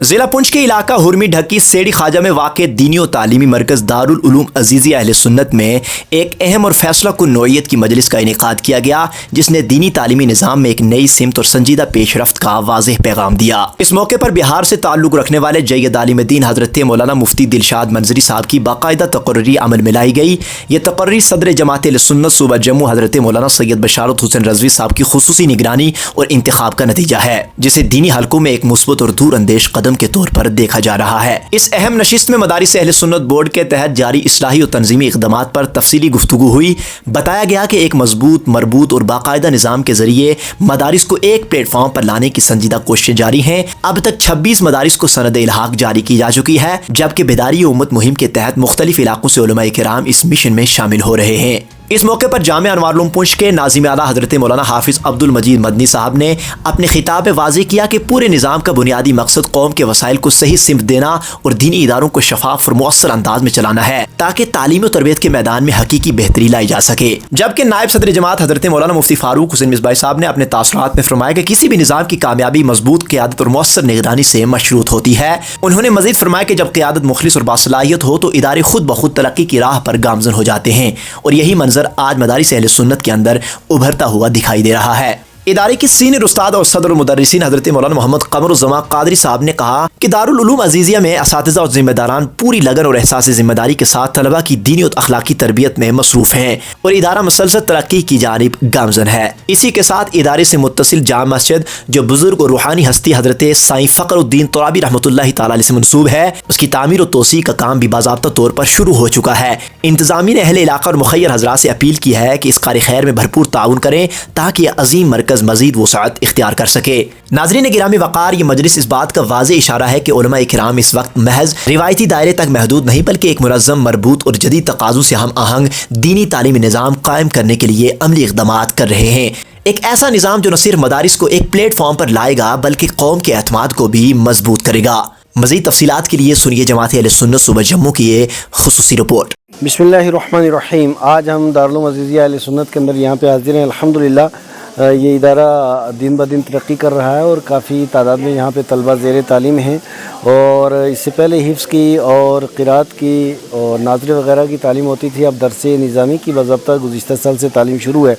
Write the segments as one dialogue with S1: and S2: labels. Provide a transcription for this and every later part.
S1: ضلع پنچ کے علاقہ ہرمی ڈھکی سیڑھی خواجہ میں واقع دینی و تعلیمی مرکز دارالعلوم عزیزیہ اہل سنت میں ایک اہم اور فیصلہ کن نوعیت کی مجلس کا انعقاد کیا گیا، جس نے دینی تعلیمی نظام میں ایک نئی سمت اور سنجیدہ پیش رفت کا واضح پیغام دیا۔ اس موقع پر بہار سے تعلق رکھنے والے جید عالم دین حضرت مولانا مفتی دلشاد منظری صاحب کی باقاعدہ تقرری عمل میں لائی گئی۔ یہ تقرری صدر جماعت اہل سنت صوبہ جموں حضرت مولانا سید بشارت حسین رضوی صاحب کی خصوصی نگرانی اور انتخاب کا نتیجہ ہے، جسے دینی حلقوں میں ایک مثبت اور دور اندیش قدم کے طور پر دیکھا جا رہا ہے۔ اس اہم نشست میں مدارس اہل سنت بورڈ کے تحت جاری اصلاحی اور تنظیمی اقدامات پر تفصیلی گفتگو ہوئی۔ بتایا گیا کہ ایک مضبوط، مربوط اور باقاعدہ نظام کے ذریعے مدارس کو ایک پلیٹ فارم پر لانے کی سنجیدہ کوششیں جاری ہیں۔ اب تک 26 مدارس کو سند الحاق جاری کی جا چکی ہے، جبکہ بیداری امت مہم کے تحت مختلف علاقوں سے علماء کرام اس مشن میں شامل ہو رہے ہیں۔ اس موقع پر جامعہ انوار العلوم پنچ کے ناظم اعلیٰ حضرت مولانا حافظ عبد المجید مدنی صاحب نے اپنے خطاب میں واضح کیا کہ پورے نظام کا بنیادی مقصد قوم کے وسائل کو صحیح سمت دینا اور دینی اداروں کو شفاف اور مؤثر انداز میں چلانا ہے، تاکہ تعلیم و تربیت کے میدان میں حقیقی بہتری لائی جا سکے۔ جبکہ نائب صدر جماعت حضرت مولانا مفتی فاروق حسین مصباحی صاحب نے اپنے تاثرات میں فرمایا کہ کسی بھی نظام کی کامیابی مضبوط قیادت اور مؤثر نگرانی سے مشروط ہوتی ہے۔ انہوں نے مزید فرمایا کہ جب قیادت مخلص اور باصلاحیت ہو تو ادارے خود بخود ترقی کی راہ پر گامزن ہو جاتے ہیں، اور یہی منظر آج مدارس اہل سنت کے اندر ابھرتا ہوا دکھائی دے رہا ہے۔ ادارے کی سینئر استاد اور صدر المدرسین حضرت مولانا محمد قمر الزمان قادری صاحب نے کہا کہ دارالعلوم عزیزیہ میں اساتذہ اور ذمہ داران پوری لگن اور احساس ذمہ داری کے ساتھ طلباء کی دینی اور اخلاقی تربیت میں مصروف ہیں، اور ادارہ مسلسل ترقی کی جانب گامزن ہے۔ اسی کے ساتھ ادارے سے متصل جامع مسجد، جو بزرگ اور روحانی ہستی حضرت سائیں فخر الدین ترابی رحمۃ اللہ تعالی علیہ سے منسوب ہے، اس کی تعمیر و توسیع کا کام بھی باضابطہ طور پر شروع ہو چکا ہے۔ انتظامیہ نے اہل علاقہ اور مخیر حضرات سے اپیل کی ہے کہ اس کار خیر میں بھرپور تعاون کریں، تاکہ یہ عظیم مرکز مزید وسعت اختیار کر سکے۔ ناظرین گرامی وقار، یہ مجلس اس بات کا واضح اشارہ ہے کہ علماء کرام اس وقت محض روایتی دائرے تک محدود نہیں، بلکہ ایک منظم، مربوط اور جدید تقاضوں سے ہم آہنگ دینی تعلیمی نظام قائم کرنے کے لیے عملی اقدامات کر رہے ہیں۔ ایک ایسا نظام جو نہ صرف مدارس کو ایک پلیٹ فارم پر لائے گا، بلکہ قوم کے اعتماد کو بھی مضبوط کرے گا۔ مزید تفصیلات کے لیے سنیے جماعت اہل سنت صوبہ جموں کی یہ خصوصی رپورٹ۔
S2: بسم اللہ الرحمن الرحیم۔ آج ہم دارالعلوم عزیزیہ اہل سنت کے اندر یہاں پہ حاضر ہیں۔ الحمدللہ یہ ادارہ دن بدن ترقی کر رہا ہے، اور کافی تعداد میں یہاں پہ طلبہ زیر تعلیم ہیں، اور اس سے پہلے حفظ کی اور قرات کی اور ناظر وغیرہ کی تعلیم ہوتی تھی۔ اب درس نظامی کی باضابطہ گزشتہ سال سے تعلیم شروع ہے۔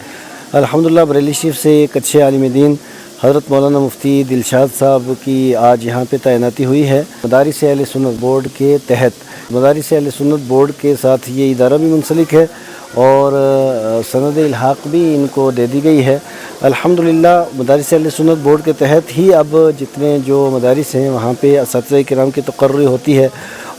S2: الحمدللہ بریلی شریف سے ایک اچھے عالم دین حضرت مولانا مفتی دلشاد صاحب کی آج یہاں پہ تعیناتی ہوئی ہے۔ مدارس اہل سنت بورڈ کے تحت مدارس اہل سنت بورڈ کے ساتھ یہ ادارہ بھی منسلک ہے، اور سند الحاق بھی ان کو دے دی گئی ہے۔ الحمدللہ مدارس اہل سنت بورڈ کے تحت ہی اب جتنے جو مدارس ہیں وہاں پہ اساتذہ کرام کی تقرری ہوتی ہے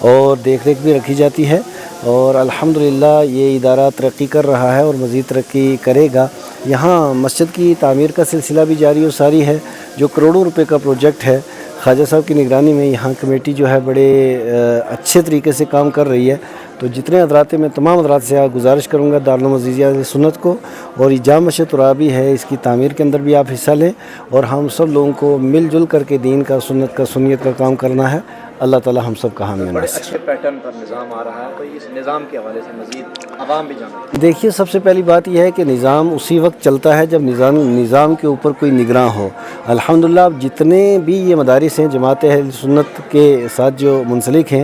S2: اور دیکھ ریکھ بھی رکھی جاتی ہے، اور الحمدللہ یہ ادارہ ترقی کر رہا ہے اور مزید ترقی کرے گا۔ یہاں مسجد کی تعمیر کا سلسلہ بھی جاری و ساری ہے، جو کروڑوں روپے کا پروجیکٹ ہے۔ خواجہ صاحب کی نگرانی میں یہاں کمیٹی جو ہے بڑے اچھے طریقے سے کام کر رہی ہے۔ تو جتنے حضرات میں تمام حضرات سے گزارش کروں گا دارالعلوم عزیزیہ اہل سنت کو، اور یہ جامع مسجد ترابی ہے، اس کی تعمیر کے اندر بھی آپ حصہ لیں، اور ہم سب لوگوں کو مل جل کر کے دین کا، سنت کا، سنیت کا کام کرنا ہے۔ اللہ تعالی ہم سب کا حامی و ناصر۔
S1: اچھے پیٹرن پر نظام آ رہا ہے، تو اس نظام کے حوالے سے مزید عوام بھی جانتے ہیں۔
S2: دیکھیے، سب سے پہلی بات یہ ہے کہ نظام اسی وقت چلتا ہے جب نظام کے اوپر کوئی نگراں ہو۔ الحمدللہ اب جتنے بھی یہ مدارس ہیں جماعت اہل سنت کے ساتھ جو منسلک ہیں،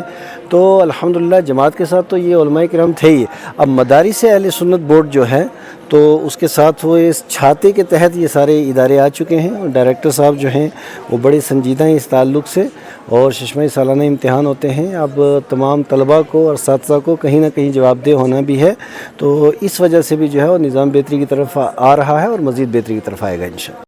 S2: تو الحمدللہ جماعت کے ساتھ تو یہ علماء کرام تھے ہی۔ اب مدارس اہل سنت بورڈ جو ہے، تو اس کے ساتھ وہ اس چھاتے کے تحت یہ سارے ادارے آ چکے ہیں، اور ڈائریکٹر صاحب جو ہیں وہ بڑے سنجیدہ ہیں اس تعلق سے، اور ششمائی سالانہ امتحان ہوتے ہیں۔ اب تمام طلباء کو اور اساتذہ کو کہیں نہ کہیں جواب دہ ہونا بھی ہے، تو اس وجہ سے بھی جو ہے وہ نظام بہتری کی طرف آ رہا ہے، اور مزید بہتری کی طرف آئے گا انشاءاللہ۔